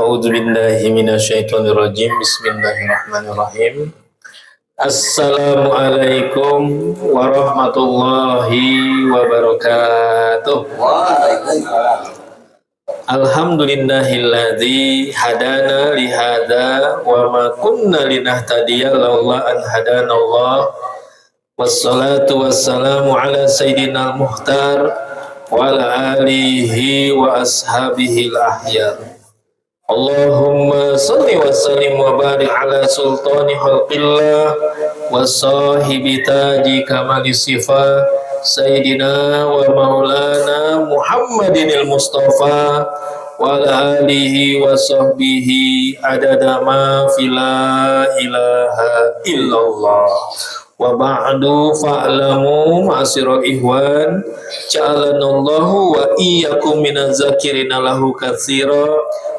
A'udzu billahi minasyaitonir rajim. Bismillahirrahmanirrahim. Assalamualaikum warahmatullahi wabarakatuh. Alhamdulillahilladzi hadana li hadza wa ma kunna linahtadiya laula an hadanallah. Wassalatu wassalamu ala sayyidina al-muhtar wa ala alihi wa ashabihi al-ahyar. Allahumma salli wa sallim wa barik ala sultani khalqillah wa sahibi taji kamali sifat Sayyidina wa maulana Muhammadin al-Mustafa wa ala alihi wa sahbihi adada ma fila ilaha illallah wa ba'du fa'lamu ma'asyiral ihwan ja'alanallahu wa iyyakum minaz zakirina lahu katsira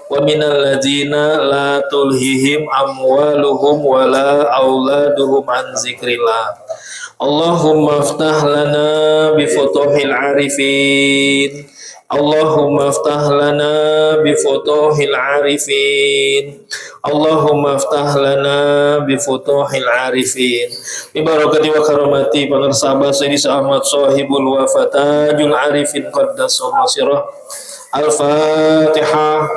wa minal ladzina la tulhihim amwaluhum wala auladuhum an zikrillah. Allahumma aftah lana bi futuhil arifin. Allahumma aftah lana bi futuhil arifin. Allahumma aftah lana bi futuhil arifin. Bi barakati wa karamati penersabah Sayyidi Ahmad Sahibul Wafatajul Arifin Qaddasallahu sirah. Al-Fatihah.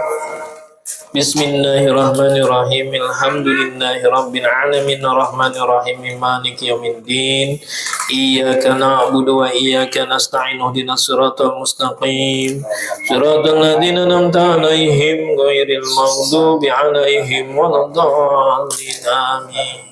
Bismillahirrahmanirrahim. Alhamdulillahi rabbil alamin arrahmanirrahim maliki yaumiddin. Iyyaka na'budu wa iyyaka nasta'in ihdinas siratal mustaqim. Siratal ladzina an'amta 'alaihim ghairil maghdubi 'alaihim waladdallin. Amin.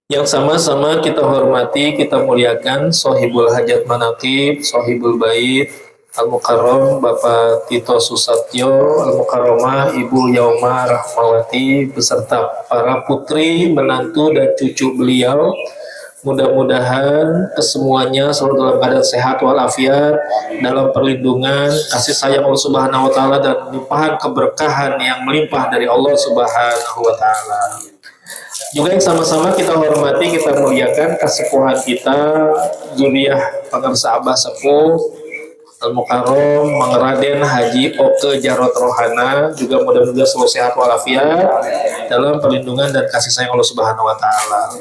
Yang sama-sama kita hormati, kita muliakan Shahibul Hajat Manaqib, Shahibul Bait Al-Mukarram Bapak Tito Susatyo, Al-Mukarramah Ibu Yauma Rahmawati beserta para putri, menantu dan cucu beliau. Mudah-mudahan kesemuanya selalu dalam keadaan sehat walafiat, dalam perlindungan kasih sayang Allah Subhanahu wa taala dan limpahan keberkahan yang melimpah dari Allah Subhanahu wa taala. Juga yang sama-sama kita hormati, kita muliakan kesepuhan kita, zuriyah pengarsa Abah Sepuh Al-Mukarram Raden Haji Oke Jarot Rohana, juga mudah-mudahan selalu sehat walafiat dalam perlindungan dan kasih sayang Allah Subhanahu wa taala.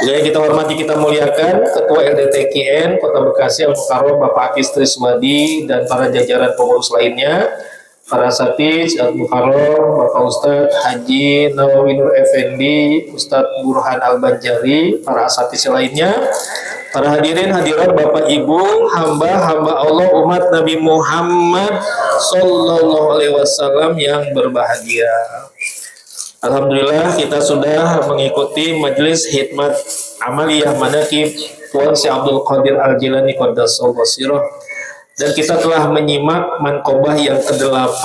Juga yang kita hormati, kita muliakan Ketua LDTKN Kota Bekasi Al-Mukarram Bapak Akis Triswadi dan para jajaran pengurus lainnya, para asatidz Al-Mukarram Bapak Ustadz Haji Nawawi Nur Effendi, Ustadz Burhan Al-Banjari, para asatidz lainnya, para hadirin hadirat Bapak Ibu, hamba-hamba Allah umat Nabi Muhammad Sallallahu Alaihi Wasallam yang berbahagia. Alhamdulillah kita sudah mengikuti majelis hikmat amaliyah manaqib Tuan Syekh Abdul Qadir Al-Jilani Qaddasallahu sirah, dan kita telah menyimak manqobah yang ke-8.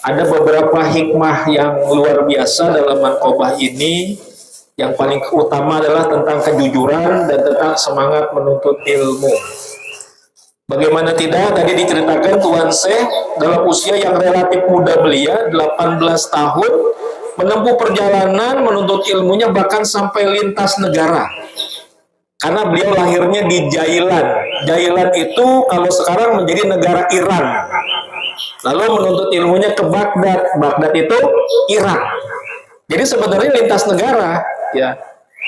Ada beberapa hikmah yang luar biasa dalam manqobah ini. Yang paling utama adalah tentang kejujuran dan tentang semangat menuntut ilmu. Bagaimana tidak, tadi diceritakan Tuan Syekh dalam usia yang relatif muda belia, 18 tahun, menempuh perjalanan menuntut ilmunya bahkan sampai lintas negara. Karena beliau lahirnya di Jailan. Jailan itu kalau sekarang menjadi negara Iran. Lalu menuntut ilmunya ke Baghdad. Baghdad itu Irak. Jadi sebenarnya lintas negara. Ya,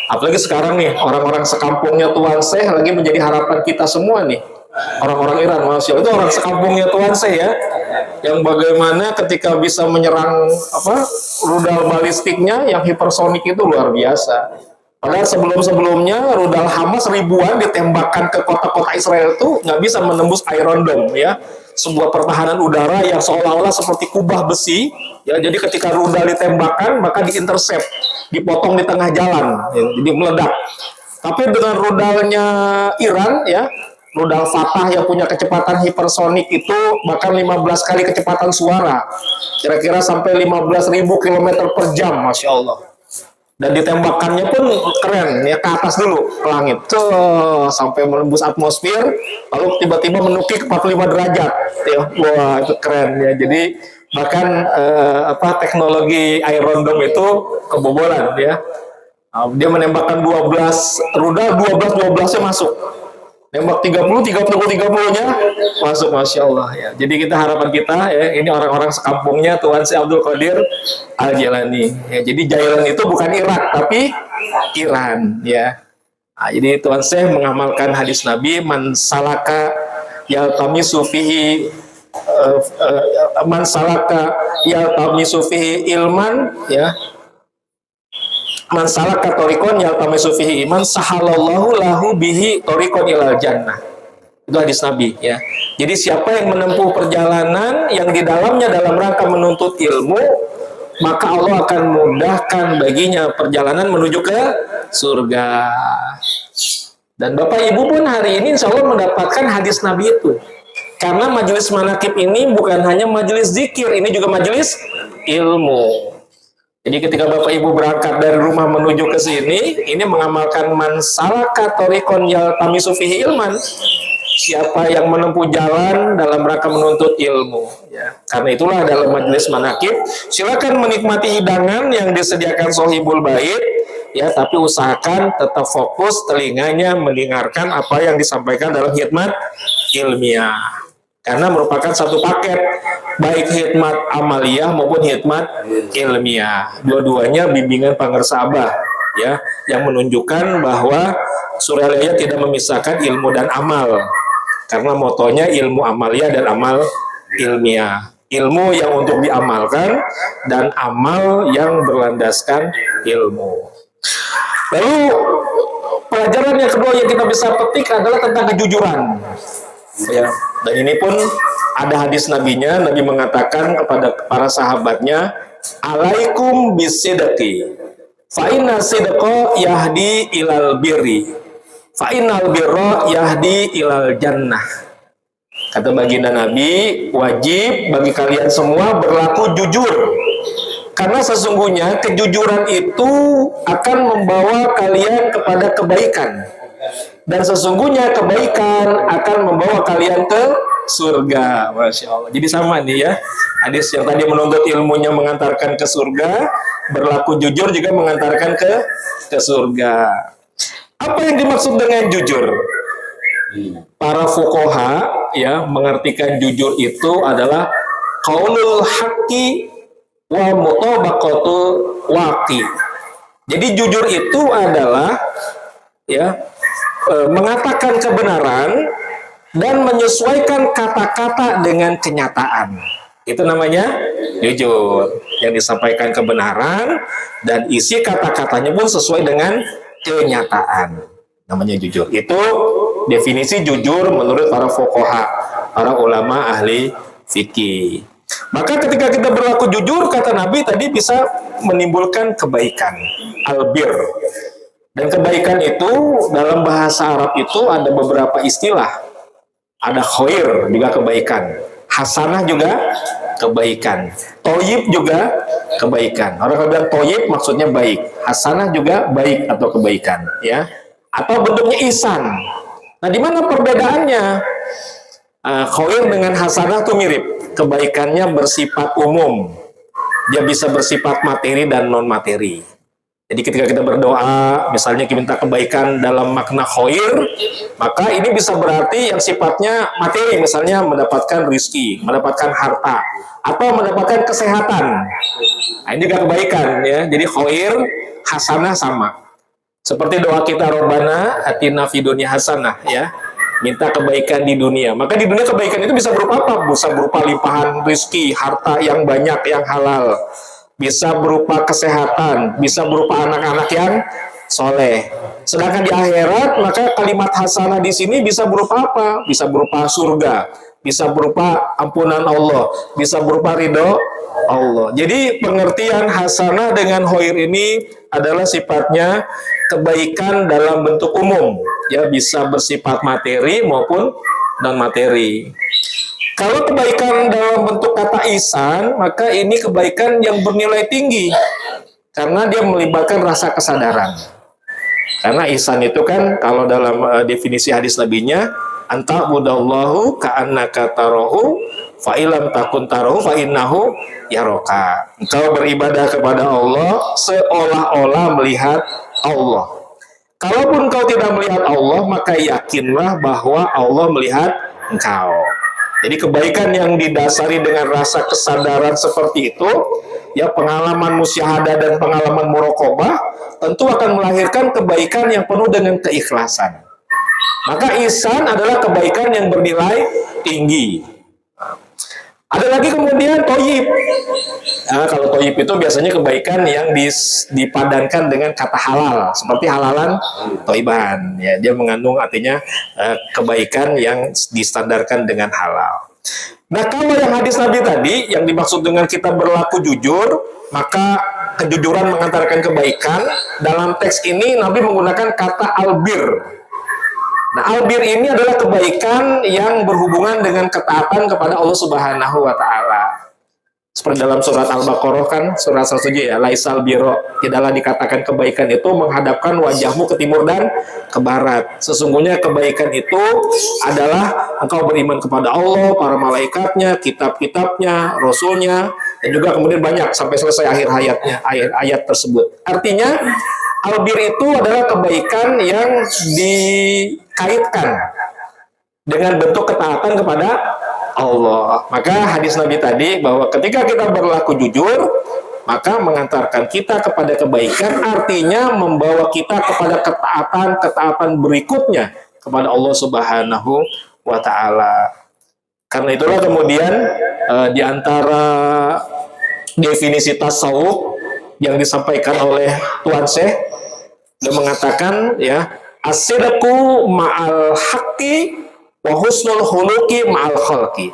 apalagi sekarang nih orang-orang sekampungnya Tuan Syekh lagi menjadi harapan kita semua nih. Orang-orang Iran, Masya Allah, itu orang sekampungnya Tuan Syekh ya, yang bagaimana ketika bisa menyerang rudal balistiknya yang hipersonik itu luar biasa. Padahal sebelum-sebelumnya rudal Hamas ribuan ditembakkan ke kota-kota Israel itu nggak bisa menembus Iron Dome ya, sebuah pertahanan udara yang seolah-olah seperti kubah besi ya. Jadi ketika rudal ditembakkan maka diintercept, dipotong di tengah jalan ya, jadi meledak. Tapi dengan rudalnya Iran ya, rudal Fatah yang punya kecepatan hipersonik itu bahkan 15 kali kecepatan suara, kira-kira sampai 15.000 km per jam, Masya Allah. Dan ditembakkannya pun keren ya, ke atas dulu ke langit tuh sampai menembus atmosfer, lalu tiba-tiba menukik 45 derajat ya. Wah, itu keren ya. Jadi bahkan teknologi Iron Dome itu kebobolan ya. Dia menembakkan 12 rudal, 12-12-nya masuk. Nembak 30-30-30-nya masuk, Masya Allah ya. Jadi kita harapan kita ya, ini orang-orang sekampungnya Tuan Syekh Abdul Qadir Al-Jilani ya. Jadi Jailan itu bukan Irak tapi Iran ya. Nah, jadi Tuan Syekh mengamalkan hadis Nabi, man salaka yaltamisu fihi man salaka yaltamisu fihi ilman ya, man salaka tariqan yaltamisu fihi iman sahalallahu lahu bihi tariqan ilal jannah. Itu hadis Nabi ya. Jadi siapa yang menempuh perjalanan yang di dalamnya dalam rangka menuntut ilmu, maka Allah akan mudahkan baginya perjalanan menuju ke surga. Dan Bapak Ibu pun hari ini insya Allah mendapatkan hadis Nabi itu. Karena majelis manakib ini bukan hanya majelis zikir, ini juga majelis ilmu. Jadi ketika Bapak Ibu berangkat dari rumah menuju ke sini, ini mengamalkan man salaka tariqan yaltamisu fihi ilman. Siapa yang menempuh jalan dalam rangka menuntut ilmu ya. Karena itulah dalam majelis manakib silakan menikmati hidangan yang disediakan Sohibul Bait ya, tapi usahakan tetap fokus telinganya mendengarkan apa yang disampaikan dalam khidmat ilmiah. Karena merupakan satu paket, baik khidmat amaliyah maupun khidmat ilmiah. Dua-duanya bimbingan pangersabah ya, yang menunjukkan bahwa Suralaya tidak memisahkan ilmu dan amal. Karena motonya ilmu amaliyah dan amal ilmiah. Ilmu yang untuk diamalkan dan amal yang berlandaskan ilmu. Lalu pelajaran yang kedua yang kita bisa petik adalah tentang kejujuran. Ya, dan ini pun ada hadis nabinya. Nabi mengatakan kepada para sahabatnya, alaikum bisidqi fa inna sidqa yahdi ilal birri fa innal birra yahdi ilal jannah. Kata baginda Nabi, wajib bagi kalian semua berlaku jujur, karena sesungguhnya kejujuran itu akan membawa kalian kepada kebaikan, dan sesungguhnya kebaikan akan membawa kalian ke surga. Masya Allah. Jadi sama nih ya, hadis yang tadi menuntut ilmunya mengantarkan ke surga, berlaku jujur juga mengantarkan ke surga. Apa yang dimaksud dengan jujur? Para fuqaha ya mengartikan jujur itu adalah qaulul haqqi wa mutabaqatul waqi. Jadi jujur itu adalah ya mengatakan kebenaran dan menyesuaikan kata-kata dengan kenyataan. Itu namanya jujur. Yang disampaikan kebenaran dan isi kata-katanya pun sesuai dengan kenyataan. Namanya jujur. Itu definisi jujur menurut para fuqaha, para ulama ahli fikih. Maka ketika kita berlaku jujur, kata Nabi tadi bisa menimbulkan kebaikan, albir. Dan kebaikan itu dalam bahasa Arab itu ada beberapa istilah. Ada khair juga kebaikan, hasanah juga kebaikan, toyib juga kebaikan. Orang bilang toyib maksudnya baik, hasanah juga baik atau kebaikan, ya. Atau bentuknya ihsan. Nah, di mana perbedaannya? Khair dengan hasanah itu mirip. Kebaikannya bersifat umum. Dia bisa bersifat materi dan non materi. Jadi ketika kita berdoa, misalnya kita minta kebaikan dalam makna khair, maka ini bisa berarti yang sifatnya materi, misalnya mendapatkan rizki, mendapatkan harta, atau mendapatkan kesehatan. Nah, ini juga kebaikan ya. Jadi khair, hasanah sama. Seperti doa kita, Rabbana atina fid dunya hasanah ya. Minta kebaikan di dunia. Maka di dunia kebaikan itu bisa berupa apa? Bisa berupa limpahan rizki, harta yang banyak, yang halal. Bisa berupa kesehatan, bisa berupa anak-anak yang soleh. Sedangkan di akhirat, maka kalimat hasanah di sini bisa berupa apa? Bisa berupa surga, bisa berupa ampunan Allah, bisa berupa ridho Allah. Jadi pengertian hasanah dengan khair ini adalah sifatnya kebaikan dalam bentuk umum, ya bisa bersifat materi maupun non materi. Kalau kebaikan dalam bentuk kata ihsan, maka ini kebaikan yang bernilai tinggi karena dia melibatkan rasa kesadaran. Karena ihsan itu kan kalau dalam definisi hadis nabinya, anta budallahu ka'annaka tarahu fa ilam takun tarahu fa innahu yaraka. Engkau beribadah kepada Allah seolah-olah melihat Allah. Kalaupun kau tidak melihat Allah, maka yakinlah bahwa Allah melihat engkau. Jadi kebaikan yang didasari dengan rasa kesadaran seperti itu, ya pengalaman musyahadah dan pengalaman muraqabah, tentu akan melahirkan kebaikan yang penuh dengan keikhlasan. Maka ihsan adalah kebaikan yang bernilai tinggi. Ada lagi kemudian toyib. Nah, kalau toyib itu biasanya kebaikan yang dipadankan dengan kata halal, seperti halalan toiban. Ya, dia mengandung artinya kebaikan yang distandarkan dengan halal. Nah, kalau yang hadis Nabi tadi yang dimaksud dengan kita berlaku jujur, maka kejujuran mengantarkan kebaikan. Dalam teks ini Nabi menggunakan kata albir. Nah, albir ini adalah kebaikan yang berhubungan dengan ketaatan kepada Allah Subhanahu wa taala. Seperti dalam surat Al-Baqarah kan, surat 107 ya, laisal birro, tidaklah dikatakan kebaikan itu menghadapkan wajahmu ke timur dan ke barat. Sesungguhnya kebaikan itu adalah engkau beriman kepada Allah, para malaikatnya, kitab-kitabnya, rasulnya, dan juga kemudian banyak sampai selesai akhir hayatnya, ayat tersebut. Artinya albir itu adalah kebaikan yang dikaitkan dengan bentuk ketaatan kepada Allah. Maka hadis Nabi tadi bahwa ketika kita berlaku jujur, maka mengantarkan kita kepada kebaikan, artinya membawa kita kepada ketaatan berikutnya kepada Allah Subhanahu wa taala. Karena itulah kemudian di antara definisi tasawuf yang disampaikan oleh Tuan Syekh, dia mengatakan ya, as-sidqu ma'al haqqi wa husnul khuluqi ma'al khalqi.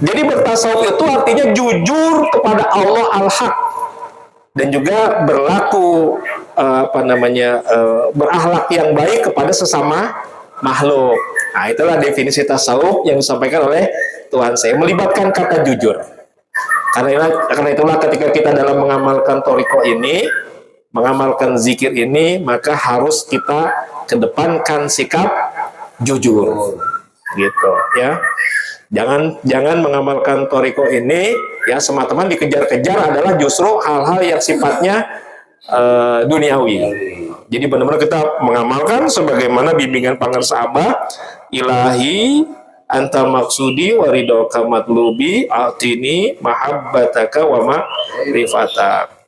Jadi bertasawuf itu artinya jujur kepada Allah al-haq dan juga berlaku berakhlak yang baik kepada sesama makhluk. Nah, itulah definisi tasawuf yang disampaikan oleh Tuhan saya, melibatkan kata jujur. Karena itulah ketika kita dalam mengamalkan thariqah ini, mengamalkan zikir ini, maka harus kita kedepankan sikap jujur, gitu ya. Jangan mengamalkan thariqah ini ya semata-mata dikejar-kejar adalah justru hal-hal yang sifatnya duniawi. Jadi benar-benar kita mengamalkan sebagaimana bimbingan pangarsa Abah, ilahi anta maksudi waridhoka matlubi atini mahabbataka wa ma'rifatak.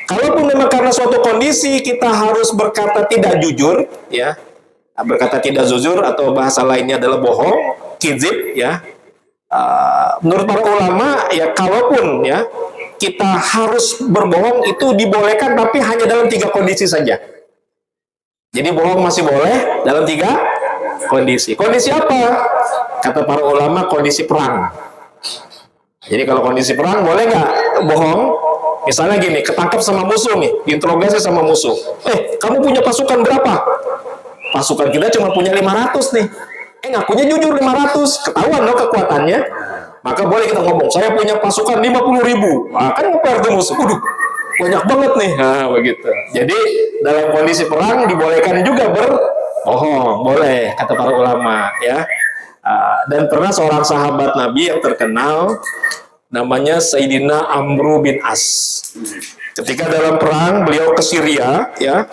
Kalaupun memang karena suatu kondisi kita harus berkata tidak jujur, ya, berkata tidak jujur atau bahasa lainnya adalah bohong, kizib, ya. Menurut para ulama, ya, kalaupun ya kita harus berbohong itu dibolehkan, tapi hanya dalam 3 kondisi saja. Jadi bohong masih boleh dalam 3 kondisi. Kondisi apa? Kata para ulama, kondisi perang. Jadi kalau kondisi perang boleh nggak bohong? Misalnya gini, ketangkap sama musuh nih, diinterogasi sama musuh. Kamu punya pasukan berapa? Pasukan kita cuma punya 500 nih. Ngakunya jujur 500, ketahuan loh kekuatannya. Maka boleh kita ngomong, saya punya pasukan 50.000. Nah, kan ngeper tuh musuh. Waduh, banyak banget nih. Nah, begitu. Jadi dalam kondisi perang dibolehkan juga berbohong, boleh kata para ulama, ya. Dan pernah seorang sahabat Nabi yang terkenal namanya Sayyidina Amru bin As. Ketika dalam perang beliau ke Syria, ya,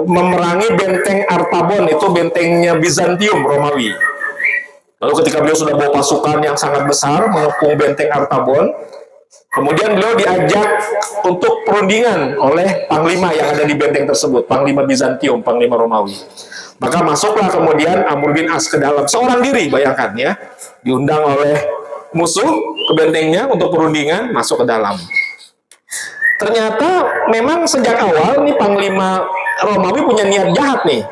memerangi benteng Artabon, itu bentengnya Bizantium Romawi. Lalu ketika beliau sudah bawa pasukan yang sangat besar mengepung benteng Artabon, kemudian beliau diajak untuk perundingan oleh panglima yang ada di benteng tersebut, panglima Bizantium, panglima Romawi. Maka masuklah kemudian Amr bin As ke dalam, seorang diri, bayangkan ya, diundang oleh musuh ke bentengnya untuk perundingan, masuk ke dalam. Ternyata memang sejak awal nih panglima Romawi punya niat jahat nih.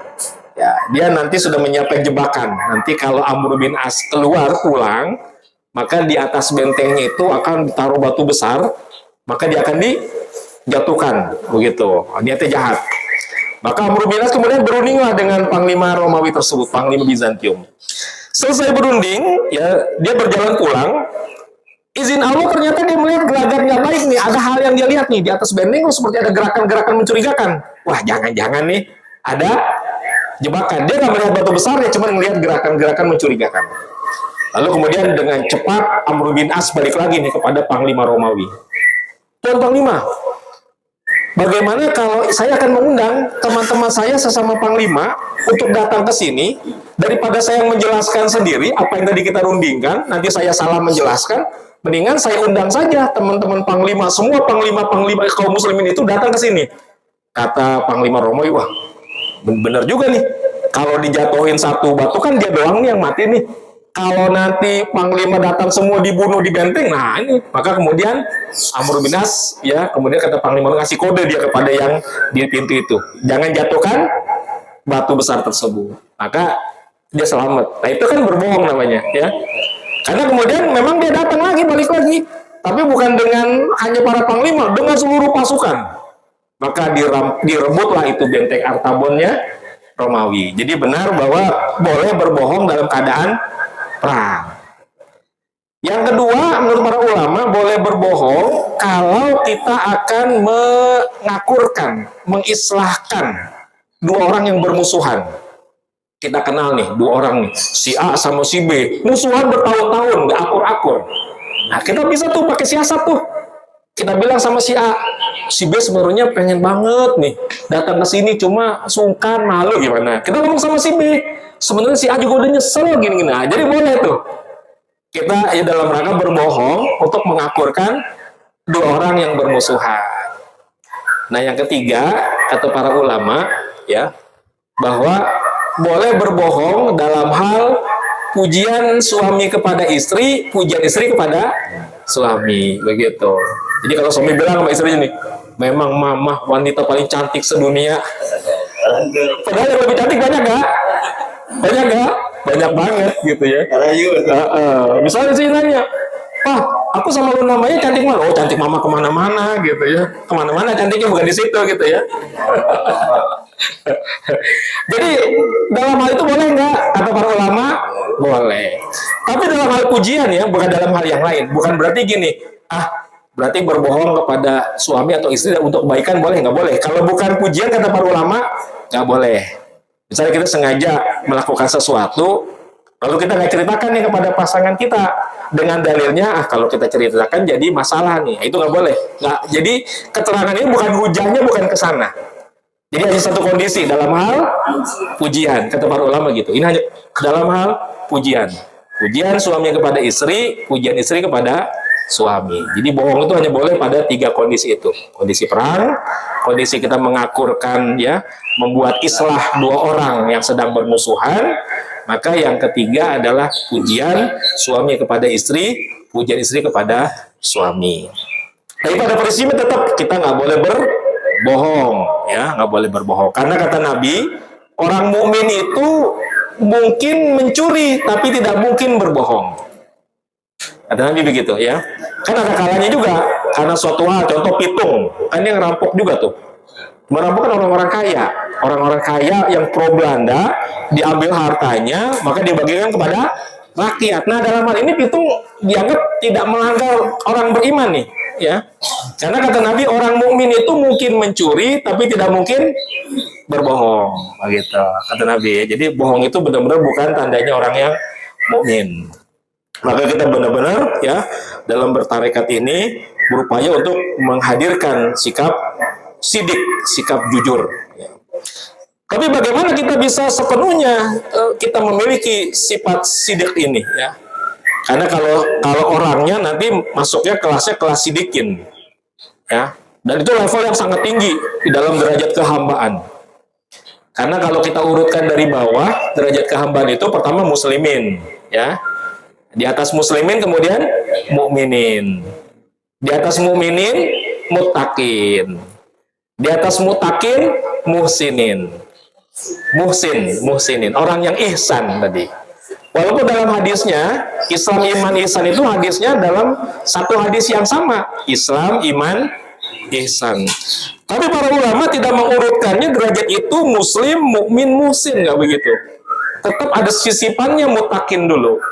Ya, dia nanti sudah menyiapkan jebakan. Nanti kalau Amr bin As keluar pulang, maka di atas bentengnya itu akan ditaruh batu besar, maka dia akan dijatuhkan, begitu. Niatnya jahat. Maka Amr bin As kemudian berundinglah dengan panglima Romawi tersebut, panglima Bizantium. Selesai berunding, ya, dia berjalan pulang. Izin Allah ternyata dia melihat gelagat nggak baik nih. Ada hal yang dia lihat nih di atas benteng, seperti ada gerakan-gerakan mencurigakan. Wah, jangan-jangan nih ada jebakan. Dia nggak melihat batu besar, dia cuma melihat gerakan-gerakan mencurigakan. Lalu kemudian dengan cepat Amr bin As balik lagi nih kepada panglima Romawi. Tuan Panglima, Bagaimana kalau saya akan mengundang teman-teman saya sesama Panglima untuk datang ke sini, daripada saya menjelaskan sendiri apa yang tadi kita rundingkan, nanti saya salah menjelaskan, mendingan saya undang saja teman-teman Panglima, semua Panglima kaum muslimin itu datang ke sini. Kata Panglima Romoy, wah bener juga nih, kalau dijatuhin satu batu kan dia doang nih yang mati nih. Kalau nanti Panglima datang semua dibunuh di benteng, nah ini, maka kemudian Amr bin As, ya, kemudian kata Panglima ngasih kode dia kepada yang di pintu itu, jangan jatuhkan batu besar tersebut, maka dia selamat. Nah itu kan berbohong namanya, ya. Karena kemudian memang dia datang lagi, balik lagi, tapi bukan dengan hanya para Panglima, dengan seluruh pasukan. Maka direbutlah itu benteng Artabonnya Romawi. Jadi benar bahwa boleh berbohong dalam keadaan perang. Yang kedua, menurut para ulama, boleh berbohong kalau kita akan mengakurkan, mengislahkan dua orang yang bermusuhan. Kita kenal nih, dua orang nih, si A sama si B, musuhan bertahun-tahun, gak akur-akur. Nah, kita bisa tuh pakai siasat tuh. Kita bilang sama si A, si B sebenarnya pengen banget nih datang ke sini, cuma sungkan, malu gimana. Kita ngomong sama si B, sebenarnya si A juga udah nyesel gini-gini. Nah, jadi boleh tuh kita ya dalam rangka berbohong untuk mengakurkan dua orang yang bermusuhan. Nah, yang ketiga kata para ulama, ya, bahwa boleh berbohong dalam hal pujian suami kepada istri, pujian istri kepada suami, begitu. Jadi kalau suami bilang sama istrinya nih, memang mama wanita paling cantik sedunia. Padahal yang lebih cantik banyak gak? Banyak gak? Banyak banget gitu ya. Misalnya sih nanya, Pak, aku sama lu namanya cantik mana? Oh, cantik mama kemana-mana gitu ya. Kemana-mana cantiknya, bukan di situ gitu ya. Jadi dalam hal itu boleh nggak? Kata para ulama, boleh. Tapi dalam hal pujian ya, bukan dalam hal yang lain. Bukan berarti gini, berarti berbohong kepada suami atau istri untuk kebaikan boleh nggak? Boleh. Kalau bukan pujian kata para ulama, nggak boleh. Misalnya kita sengaja melakukan sesuatu, lalu kita nggak ceritakan nih kepada pasangan kita dengan dalilnya, kalau kita ceritakan jadi masalah nih, itu nggak boleh. Nggak. Jadi keterangan ini bukan hujahnya, bukan ke sana. Jadi hanya satu kondisi dalam hal pujian, kata para ulama gitu. Ini hanya dalam hal pujian. Pujian suami kepada istri, pujian istri kepada suami. Jadi bohong itu hanya boleh pada tiga kondisi itu. Kondisi perang, kondisi kita mengakurkan ya, membuat islah dua orang yang sedang bermusuhan. Maka yang ketiga adalah pujian suami kepada istri, pujian istri kepada suami. Tapi pada prinsipnya tetap kita nggak boleh berbohong, ya, nggak boleh berbohong. Karena kata Nabi, orang mukmin itu mungkin mencuri, tapi tidak mungkin berbohong. Kata Nabi begitu, ya. Kan ada kalanya juga, karena suatu hal, contoh pitung, kan yang rampok juga tuh. Merampok kan orang-orang kaya. Orang-orang kaya yang pro Belanda, diambil hartanya, maka dibagikan kepada rakyat. Nah, dalam hal ini pitung dianggap tidak melanggar orang beriman nih, ya. Karena kata Nabi, orang mukmin itu mungkin mencuri, tapi tidak mungkin berbohong, begitu. Kata Nabi. Jadi bohong itu benar-benar bukan tandanya orang yang mukmin. Maka kita benar-benar ya dalam bertarekat ini berupaya untuk menghadirkan sikap sidik, sikap jujur. Ya. Tapi bagaimana kita bisa sepenuhnya kita memiliki sifat sidik ini, ya? Karena kalau orangnya nanti masuknya kelasnya kelas sidikin, ya. Dan itu level yang sangat tinggi di dalam derajat kehambaan. Karena kalau kita urutkan dari bawah, derajat kehambaan itu pertama muslimin, ya. Di atas muslimin kemudian mukminin. Di atas mukminin muttaqin. Di atas muttaqin muhsinin. Muhsinin, orang yang ihsan tadi. Walaupun dalam hadisnya Islam, iman, ihsan itu hadisnya dalam satu hadis yang sama, Islam, iman, ihsan. Tapi para ulama tidak mengurutkannya derajat itu muslim, mukmin, muhsin, nggak begitu. Tetap ada sisipannya muttaqin dulu.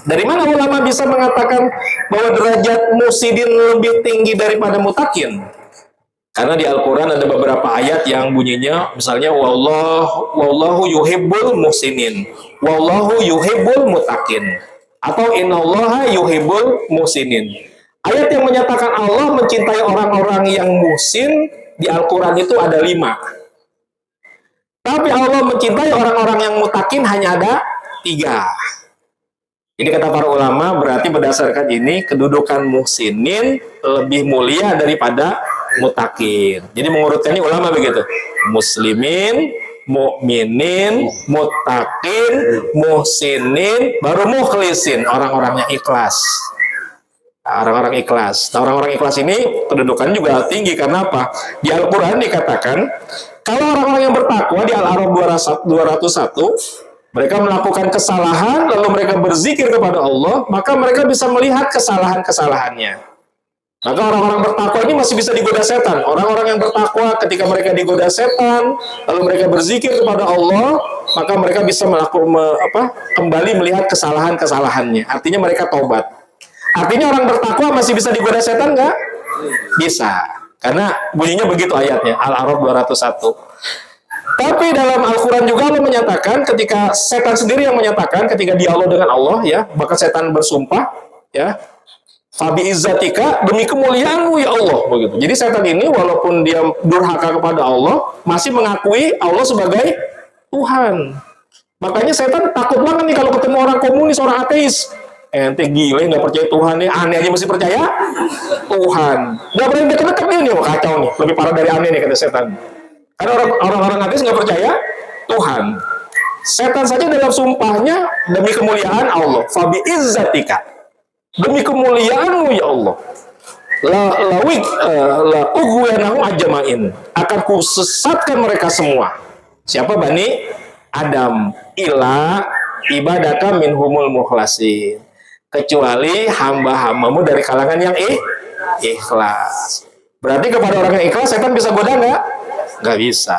Dari mana ulama bisa mengatakan bahwa derajat muhsinin lebih tinggi daripada muttaqin? Karena di Al-Quran ada beberapa ayat yang bunyinya misalnya wallahu yuhibbul muhsinin, wallahu yuhibbul muttaqin, atau innallaha yuhibbul muhsinin. Ayat yang menyatakan Allah mencintai orang-orang yang muhsin di Al-Quran itu ada 5. Tapi Allah mencintai orang-orang yang mutakin hanya ada 3. Jadi kata para ulama, berarti berdasarkan ini kedudukan muhsinin lebih mulia daripada mutakin. Jadi mengurutkannya ulama begitu. Muslimin, mukminin, mutakin, muhsinin, baru mukhlisin, orang-orang yang ikhlas. Orang-orang ikhlas. Nah, orang-orang ikhlas ini kedudukannya juga tinggi karena apa? Di Al-Quran dikatakan kalau orang-orang yang bertakwa di Al-A'raf 201 mereka melakukan kesalahan lalu mereka berzikir kepada Allah, maka mereka bisa melihat kesalahan-kesalahannya. Maka orang-orang bertakwa ini masih bisa digoda setan. Orang-orang yang bertakwa ketika mereka digoda setan lalu mereka berzikir kepada Allah, maka mereka bisa kembali melihat kesalahan-kesalahannya. Artinya mereka taubat. Artinya orang bertakwa masih bisa digoda setan nggak? Bisa. Karena bunyinya begitu ayatnya, Al-A'raf 201. Tapi dalam Al-Quran juga Allah menyatakan, ketika setan sendiri yang menyatakan, ketika dialog dengan Allah, ya, bahkan setan bersumpah, ya, Fabi izzatika, demi kemuliaanmu ya Allah, begitu. Jadi setan ini walaupun dia durhaka kepada Allah, masih mengakui Allah sebagai Tuhan. Makanya setan takut banget nih kalau ketemu orang komunis, orang ateis. Ente gila, nggak percaya Tuhan nih, aneh aja masih percaya Tuhan. Nggak berani deket-deket nih, wah kacau nih, lebih parah dari aneh nih kata setan. Karena orang-orang ateis nggak percaya Tuhan. Setan saja dalam sumpahnya demi kemuliaan Allah. Fabi izzatika, demi kemuliaanmu ya Allah. La ughwiyanahum ajmain, akan kusesatkan mereka semua. Siapa? Bani Adam. Ila ibadaka minhumul mukhlasin, kecuali hamba-hambamu dari kalangan yang ikhlas. Berarti kepada orang yang ikhlas setan bisa goda nggak? Nggak bisa.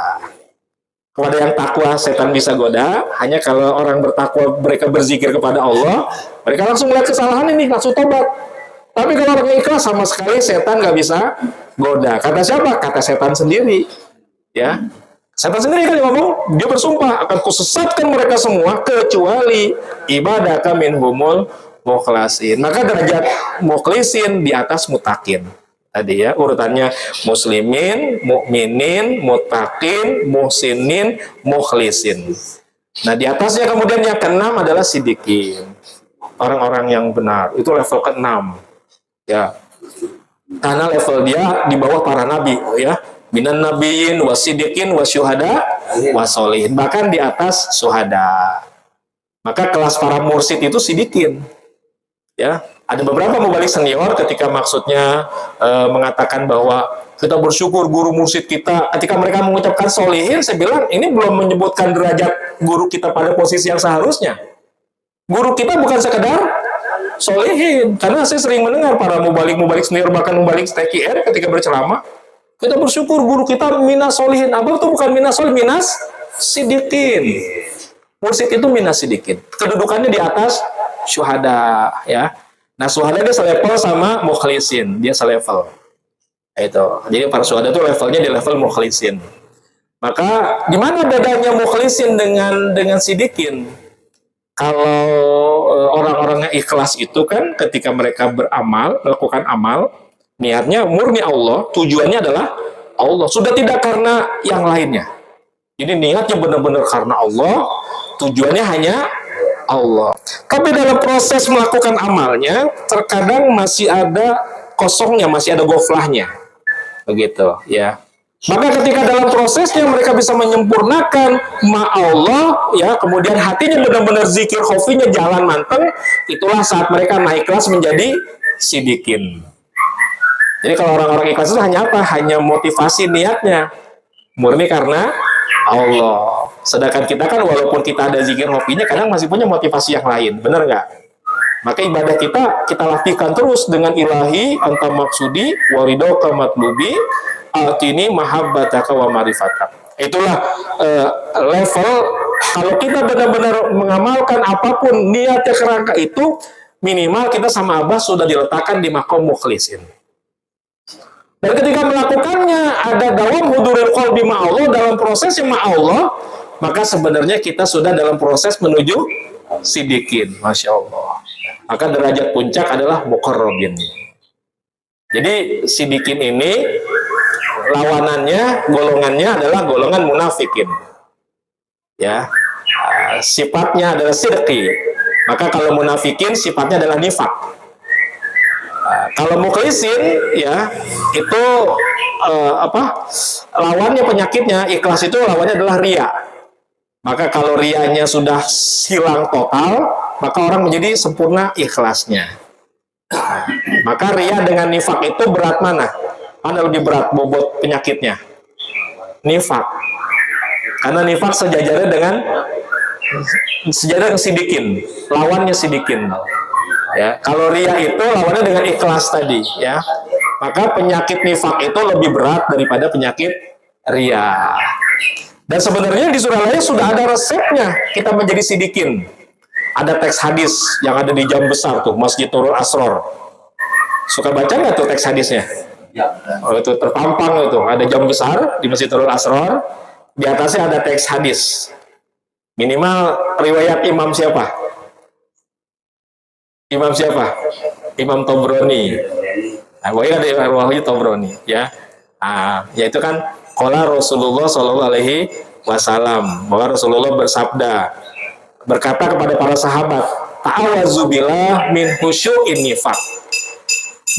Kepada yang takwa setan bisa goda, hanya kalau orang bertakwa mereka berzikir kepada Allah, mereka langsung melihat kesalahan ini, langsung tobat. Tapi kalau orang ikhlas sama sekali setan nggak bisa goda. Kata siapa? Kata setan sendiri. Ya, setan sendiri kan yang ngomong, dia bersumpah akan kusesatkan mereka semua kecuali ibadaka minhumul mukhlasin. Maka derajat mukhlisin di atas mutakin. Tadi ya urutannya muslimin, mukminin, mutakin, muhsinin, mukhlisin. Nah di atasnya kemudian yang keenam adalah sidikin, orang-orang yang benar. Itu level keenam, ya. Karena level dia di bawah para nabi, ya. Minan nabiyin, wasidikin, wasyuhada, wasolihin. Bahkan di atas syuhada. Maka kelas para mursid itu sidikin, ya. Ada beberapa mubalik senior ketika maksudnya mengatakan bahwa kita bersyukur guru mursyid kita, ketika mereka mengucapkan solihin, saya bilang ini belum menyebutkan derajat guru kita pada posisi yang seharusnya. Guru kita bukan sekedar solihin, karena saya sering mendengar para mubalik senior, bahkan mubalik TKR ketika berceramah, kita bersyukur guru kita minas solihin. Apa itu bukan minas solihin, minas sidikin. Mursyid itu minas sidikin. Kedudukannya di atas syuhada, ya. Nah, syuhada dia selevel sama mukhlisin, dia selevel. Itu. Jadi para syuhada itu levelnya di level mukhlisin. Maka di mana bedanya mukhlisin dengan sidikin? Kalau orang-orang yang ikhlas itu kan ketika mereka beramal, melakukan amal, niatnya murni Allah, tujuannya adalah Allah. Sudah tidak karena yang lainnya. Jadi niatnya benar-benar karena Allah, tujuannya hanya Allah. Tapi dalam proses melakukan amalnya, terkadang masih ada kosongnya, masih ada goflahnya. Begitu, ya. Maka ketika dalam prosesnya mereka bisa menyempurnakan Allah, ya, kemudian hatinya benar-benar zikir, khofinya jalan manteng, itulah saat mereka naik kelas menjadi sidikin. Jadi kalau orang-orang ikhlas itu hanya apa? Hanya motivasi niatnya. Murni karena Allah. Sedangkan kita kan walaupun kita ada zikir hobinya, kadang masih punya motivasi yang lain. Benar nggak? Maka ibadah kita latihkan terus dengan ilahi anta maksudi waridho kamatlubi atini mahabbataka wa marifatak. Itulah level kalau kita benar-benar mengamalkan apapun niatnya kerangka itu, minimal kita sama Abah sudah diletakkan di makom mukhlisin. Dan ketika melakukannya ada dawam huduril qalbi ma'allah, dalam proses yang ma'allah, maka sebenarnya kita sudah dalam proses menuju sidikin. Masya Allah. Maka derajat puncak adalah muqarrabin. Jadi sidikin ini lawanannya, golongannya adalah golongan munafikin. Ya, sifatnya adalah sidqi. Maka kalau munafikin sifatnya adalah nifak. Kalau mukhlisin ya itu lawannya penyakitnya, ikhlas itu lawannya adalah riya. Maka kalau riyanya sudah hilang total, maka orang menjadi sempurna ikhlasnya. Maka riya dengan nifak itu berat mana? Mana lebih berat bobot penyakitnya? Nifak. Karena nifak sejajarnya dengan sidikin, lawannya sidikin. Ya, kalau riya itu lawannya dengan ikhlas tadi, ya. Maka penyakit nifak itu lebih berat daripada penyakit riya. Dan sebenarnya di surah lain sudah ada resepnya kita menjadi sidikin. Ada teks hadis yang ada di Jam Besar tuh, Masjid Nurul Asror. Suka baca nggak tuh teks hadisnya? Oh, itu terpampang itu. Ada Jam Besar di Masjid Nurul Asror. Di atasnya ada teks hadis. Minimal riwayat imam siapa? Imam siapa? Imam Tobroni. Nah, ada riwayat Tobroni, ya. Yaitu kan qala Rasulullah Shallallahu Alaihi Wasallam, bahwa Rasulullah bersabda, berkata kepada para sahabat, ta'awazubillah min khusyu'in nifaq.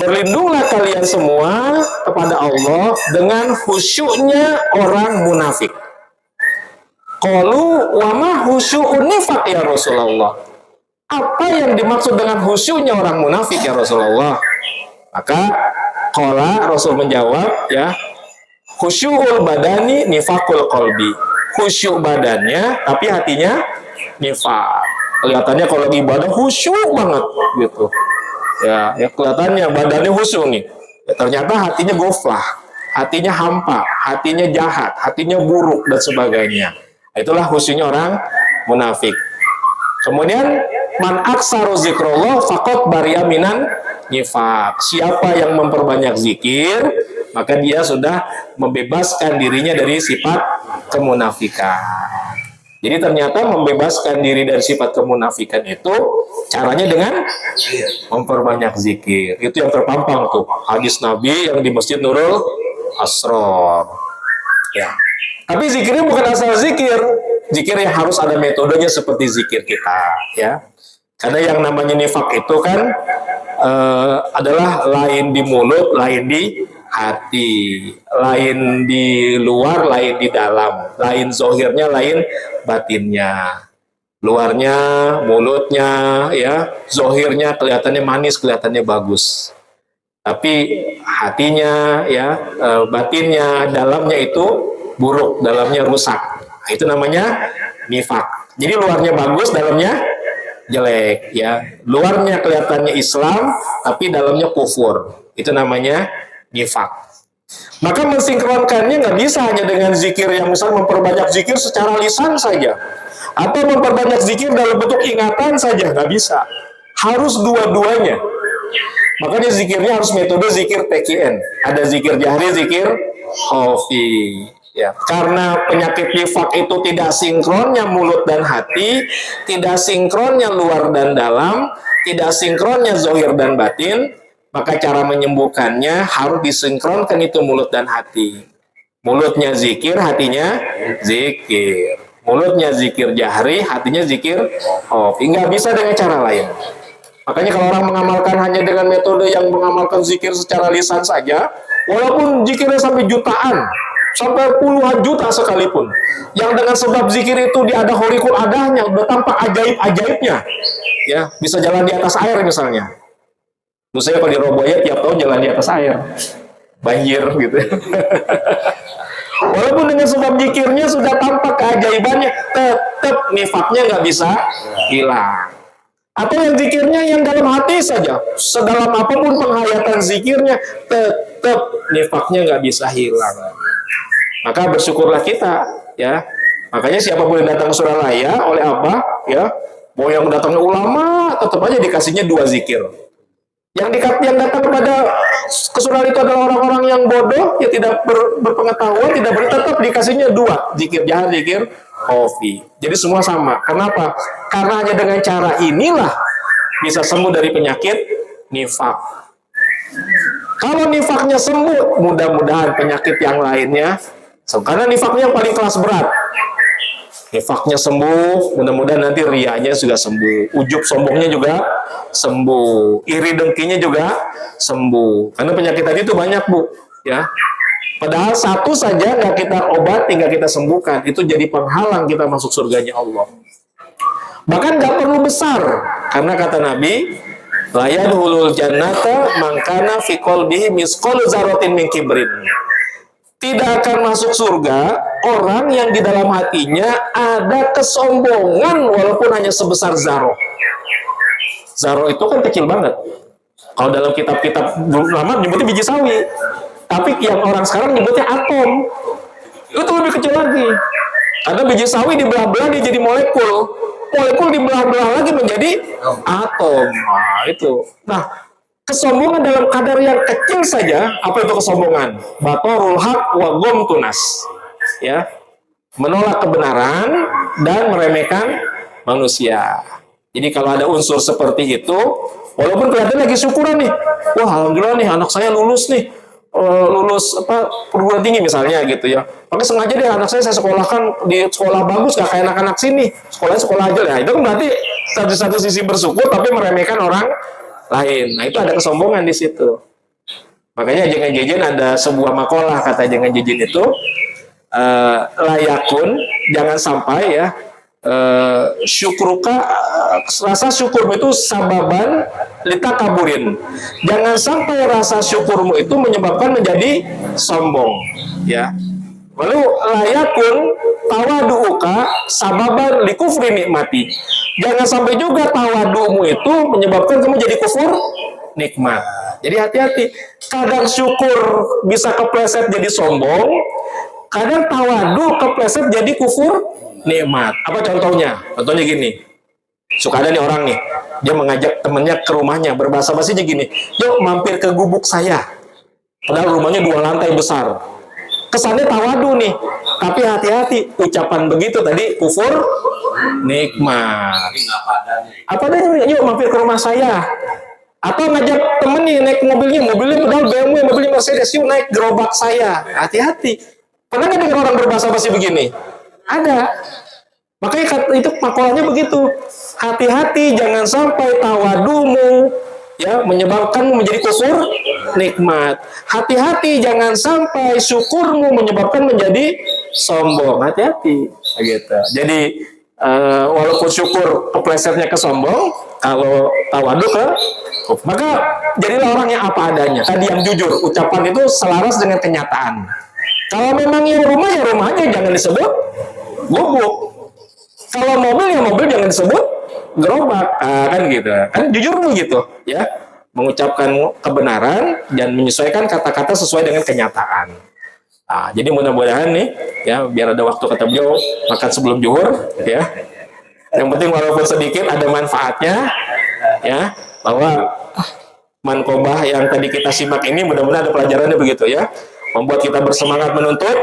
Berlindunglah kalian semua kepada Allah dengan khusyuknya orang munafik. Qalu wa ma khusyu'un nifaq ya Rasulullah. Apa yang dimaksud dengan khusyuknya orang munafik ya Rasulullah? Maka qala Rasul menjawab, ya, khusyu'ul badani nifakul qalbi. Khusyuk badannya tapi hatinya nifak. Kelihatannya kalau lagi ibadah khusyuk banget gitu. Ya kelihatannya badannya khusyuk nih. Ya, ternyata hatinya goflah, hatinya hampa, hatinya jahat, hatinya buruk dan sebagainya. Itulah khusyuknya orang munafik. Kemudian man aksaru zikrullah faqad bari'a minan nifaq. Siapa yang memperbanyak zikir, maka dia sudah membebaskan dirinya dari sifat kemunafikan. Jadi ternyata membebaskan diri dari sifat kemunafikan itu caranya dengan memperbanyak zikir. Itu yang terpampang tuh hadis Nabi yang di Masjid Nurul Asror. Ya. Tapi zikirnya bukan asal zikir. Zikir yang harus ada metodenya seperti zikir kita, ya. Karena yang namanya nifak itu kan adalah lain di mulut, lain di hati, lain di luar, lain di dalam, lain zohirnya, lain batinnya. Luarnya, mulutnya, ya, zohirnya kelihatannya manis, kelihatannya bagus. Tapi hatinya, ya, batinnya, dalamnya itu buruk, dalamnya rusak. Nah, itu namanya nifak. Jadi luarnya bagus, dalamnya jelek, ya. Luarnya kelihatannya Islam, tapi dalamnya kufur. Itu namanya nifak. Maka mensinkronkannya nggak bisa hanya dengan zikir yang misalnya memperbanyak zikir secara lisan saja, atau memperbanyak zikir dalam bentuk ingatan saja, nggak bisa. Harus dua-duanya. Makanya zikirnya harus metode zikir TKN. Ada zikir jahri, zikir khafi. Ya, karena penyakit nifak itu tidak sinkronnya mulut dan hati, tidak sinkronnya luar dan dalam, tidak sinkronnya zohir dan batin, maka cara menyembuhkannya harus disinkronkan itu mulut dan hati. Mulutnya zikir, hatinya zikir. Mulutnya zikir jahri, hatinya zikir khafi. Nggak bisa dengan cara lain. Makanya kalau orang mengamalkan hanya dengan metode yang mengamalkan zikir secara lisan saja, walaupun zikirnya sampai jutaan, sampai puluhan juta sekalipun, yang dengan sebab zikir itu dia ada holikul adahnya, udah tampak ajaib-ajaibnya, ya, bisa jalan di atas air misalnya. Terus saya kalau di Roboya tiap tahun jalan di atas air, banjir gitu. Walaupun dengan sebab zikirnya sudah tampak keajaibannya, tetap nifaknya nggak bisa hilang. Atau yang zikirnya yang dalam hati saja, sedalam apapun penghayatan zikirnya, tetap nifaknya nggak bisa hilang. Maka bersyukurlah kita, ya. Makanya siapapun yang datang ke Suralaya oleh apa, ya, mau yang datangnya ulama, tetap aja dikasihnya 2 zikir. Yang datang kepada ke Suralaya itu adalah orang-orang yang bodoh, yang tidak berpengetahuan, tidak tetap dikasihnya 2 zikir jahar, zikir khafi. Jadi semua sama. Kenapa? Karena hanya dengan cara inilah bisa sembuh dari penyakit nifak. Kalau nifaknya sembuh, mudah-mudahan penyakit yang lainnya, karena nifaknya yang paling kelas berat. Nifaknya sembuh, mudah-mudahan nanti rianya juga sembuh, ujub sombongnya juga sembuh, iri dengkinya juga sembuh. Karena penyakit tadi itu banyak, Bu, ya. Padahal satu saja nggak kita obati, nggak kita sembuhkan, itu jadi penghalang kita masuk surganya Allah. Bahkan nggak perlu besar, karena kata Nabi, la yadkhulul jannata man kana fi qalbihi misqalu dzarratin min kibrin. Tidak akan masuk surga orang yang di dalam hatinya ada kesombongan walaupun hanya sebesar zarah. Zarah itu kan kecil banget. Kalau dalam kitab-kitab lama nyebutnya biji sawi. Tapi yang orang sekarang nyebutnya atom. Itu lebih kecil lagi. Karena biji sawi dibelah-belah dia jadi molekul. Molekul dibelah-belah lagi menjadi atom. Nah, itu. Nah, kesombongan dalam kadar yang kecil saja, apa itu kesombongan? Batorul haq wa gomtunas. Ya. Menolak kebenaran dan meremehkan manusia. Jadi kalau ada unsur seperti itu, walaupun kelihatan lagi syukuran nih. Wah, alhamdulillah nih anak saya lulus nih. Lulus perguruan tinggi misalnya gitu ya. Maka sengaja deh anak saya sekolahkan di sekolah bagus, gak kayak anak-anak sini. Sekolahnya sekolah aja lah. Itu kan berarti satu sisi bersyukur tapi meremehkan orang lain. Nah, itu ada kesombongan di situ. Makanya jangan jajan ada sebuah makalah kata jangan jajan itu layakun, jangan sampai ya syukruka, rasa syukurmu itu sababan litakaburin. Jangan sampai rasa syukurmu itu menyebabkan menjadi sombong, ya. Lalu layakun tawadu'uka sababan likufri nikmati. Jangan sampai juga tawadu'mu itu menyebabkan kamu jadi kufur nikmat. Jadi hati-hati. Kadang syukur bisa kepleset jadi sombong, kadang tawadu kepleset jadi kufur nikmat. Apa contohnya? Contohnya gini. Suka ada nih orang nih, dia mengajak temennya ke rumahnya, berbahasa basinya gini, yuk mampir ke gubuk saya. Padahal rumahnya 2 lantai besar. Kesannya tawadu nih, tapi hati-hati, ucapan begitu tadi kufur nikmat. Apa adanya, yuk mampir ke rumah saya. Atau ngajak temen nih naik mobilnya padahal BMW, mobilnya Mercedes, yuk naik gerobak saya. Hati-hati. Pernah nggak dengar orang berbahasa basi begini? Ada. Makanya itu makalahnya begitu. Hati-hati, jangan sampai tawadumu ya menyebabkanmu menjadi kufur nikmat. Hati-hati, jangan sampai syukurmu menyebabkan menjadi sombong. Hati-hati, gitu. Jadi walaupun syukur keplesetnya ke sombong, kalau tawadu ke maka jadilah orang yang apa adanya. Tadi yang jujur, ucapan itu selaras dengan kenyataan. Kalau memang yang rumah ya rumahnya jangan disebut gubuk. Kalau mobil ya mobil jangan disebut gerobak, kan gitu. Kan jujur begitu, ya. Mengucapkan kebenaran dan menyesuaikan kata-kata sesuai dengan kenyataan. Nah, jadi mudah-mudahan nih, ya, biar ada waktu kata beliau makan sebelum zuhur, ya. Yang penting walaupun sedikit ada manfaatnya, ya, bahwa mankobah yang tadi kita simak ini mudah-mudahan ada pelajarannya begitu, ya. Membuat kita bersemangat menuntut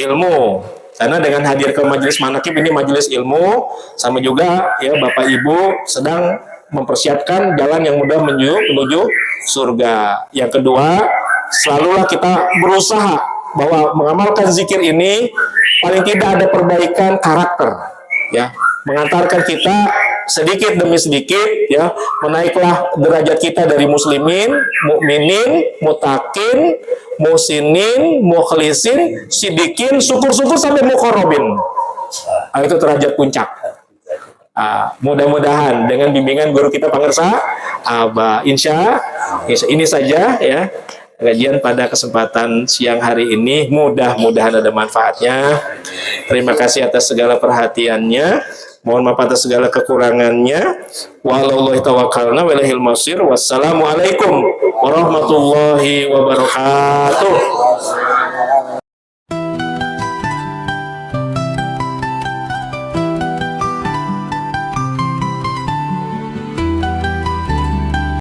ilmu. Karena dengan hadir ke majelis manakib ini majelis ilmu, sama juga ya Bapak Ibu sedang mempersiapkan jalan yang mudah menuju surga. Yang kedua, selalulah kita berusaha bahwa mengamalkan zikir ini paling tidak ada perbaikan karakter, ya, mengantarkan kita sedikit demi sedikit ya menaiklah derajat kita dari muslimin, mukminin, mutakin, musinin, mukhlisin, sidikin, syukur-syukur sampai muqarrabin. Itu derajat puncak. Mudah-mudahan dengan bimbingan guru kita Pangersa insya ini saja ya kajian pada kesempatan siang hari ini. Mudah-mudahan ada manfaatnya. Terima kasih atas segala perhatiannya. Mohon maaf atas segala kekurangannya. Wallahualam tawakkalna walillahil masir. Wassalamualaikum warahmatullahi wabarakatuh.